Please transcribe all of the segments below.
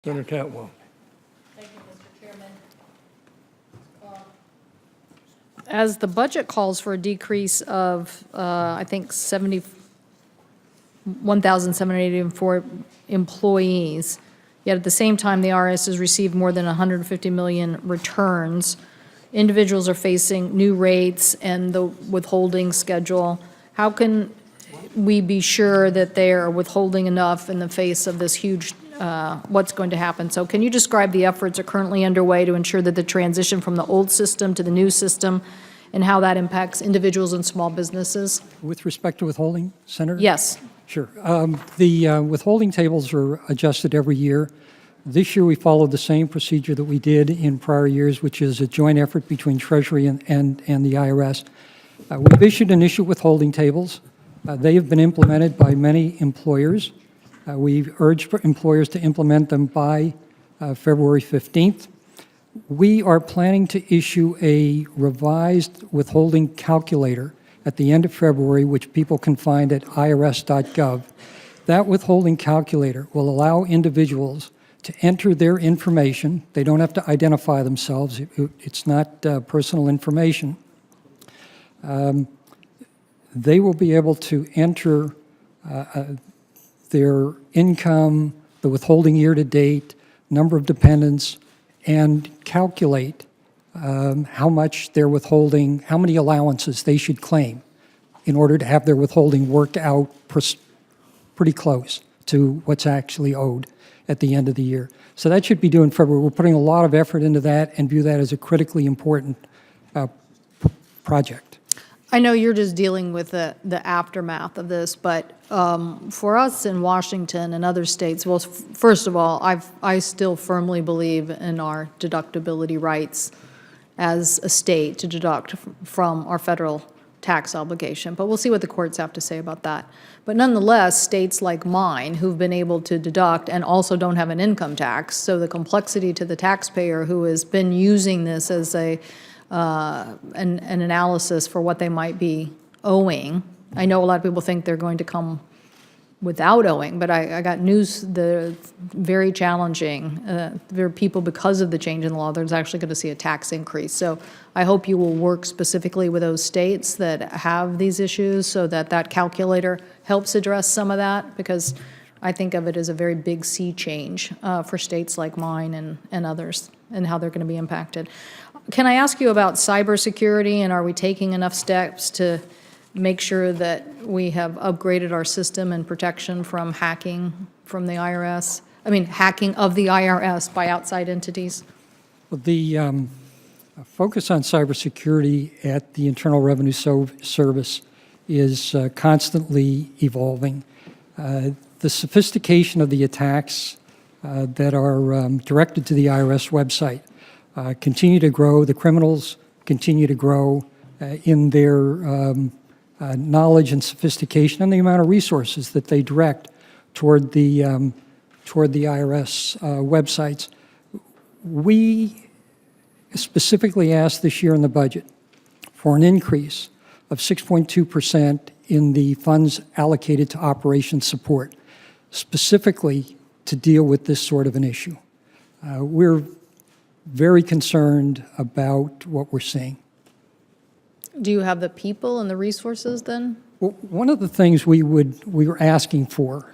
Senator Cantwell. Thank you, Mr. Chairman. As the budget calls for a decrease of, I think, 1,784 employees, yet at the same time, the IRS has received more than 150 million returns. Individuals are facing new rates and the withholding schedule. How can we be sure that they are withholding enough in the face of this huge, what's going to happen? So can you describe the efforts are currently underway to ensure that the transition from the old system to the new system and how that impacts individuals and small businesses? With respect to withholding, Senator? Yes. Sure. The withholding tables are adjusted every year. This year, we followed the same procedure that we did in prior years, which is a joint effort between Treasury and the IRS. We've issued initial withholding tables. They have been implemented by many employers. We've urged employers to implement them by February 15th. We are planning to issue a revised withholding calculator at the end of February, which people can find at irs.gov. That withholding calculator will allow individuals to enter their information. They don't have to identify themselves. It's not personal information. They will be able to enter their income, the withholding year to date, number of dependents, and calculate how much they're withholding, how many allowances they should claim in order to have their withholding work out pretty close to what's actually owed at the end of the year. So that should be due in February. We're putting a lot of effort into that and view that as a critically important project. I know you're just dealing with the aftermath of this, but for us in Washington and other states, well, first of all, I still firmly believe in our deductibility rights as a state to deduct from our federal tax obligation, but we'll see what the courts have to say about that. But nonetheless, states like mine who've been able to deduct and also don't have an income tax, so the complexity to the taxpayer who has been using this as an analysis for what they might be owing. I know a lot of people think they're going to come without owing, but I got news, very challenging. There are people, because of the change in the law, there's actually going to see a tax increase. So I hope you will work specifically with those states that have these issues so that that calculator helps address some of that, because I think of it as a very big sea change for states like mine and others, and how they're going to be impacted. Can I ask you about cybersecurity, and are we taking enough steps to make sure that we have upgraded our system and protection from hacking from the IRS? I mean, hacking of the IRS by outside entities? Well, the focus on cybersecurity at the Internal Revenue Service is constantly evolving. The sophistication of the attacks that are directed to the IRS website continue to grow. The criminals continue to grow in their knowledge and sophistication, and the amount of resources that they direct toward the IRS websites. We specifically asked this year in the budget for an increase of 6.2% in the funds allocated to operation support, specifically to deal with this sort of an issue. We're very concerned about what we're seeing. Do you have the people and the resources then? Well, one of the things we were asking for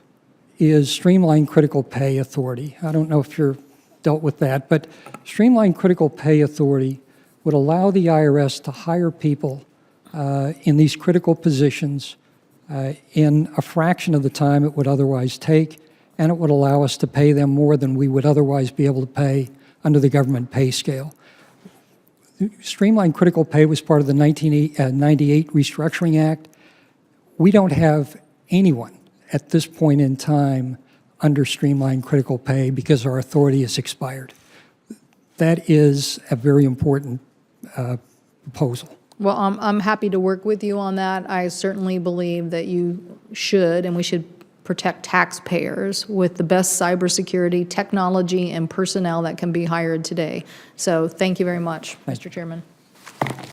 is streamlined critical pay authority. I don't know if you're dealt with that, but streamlined critical pay authority would allow the IRS to hire people in these critical positions in a fraction of the time it would otherwise take, and it would allow us to pay them more than we would otherwise be able to pay under the government pay scale. Streamlined critical pay was part of the 1998 Restructuring Act. We don't have anyone at this point in time under streamlined critical pay because our authority has expired. That is a very important proposal. Well, I'm happy to work with you on that. I certainly believe that you should, and we should protect taxpayers with the best cybersecurity technology and personnel that can be hired today. So thank you very much, Mr. Chairman.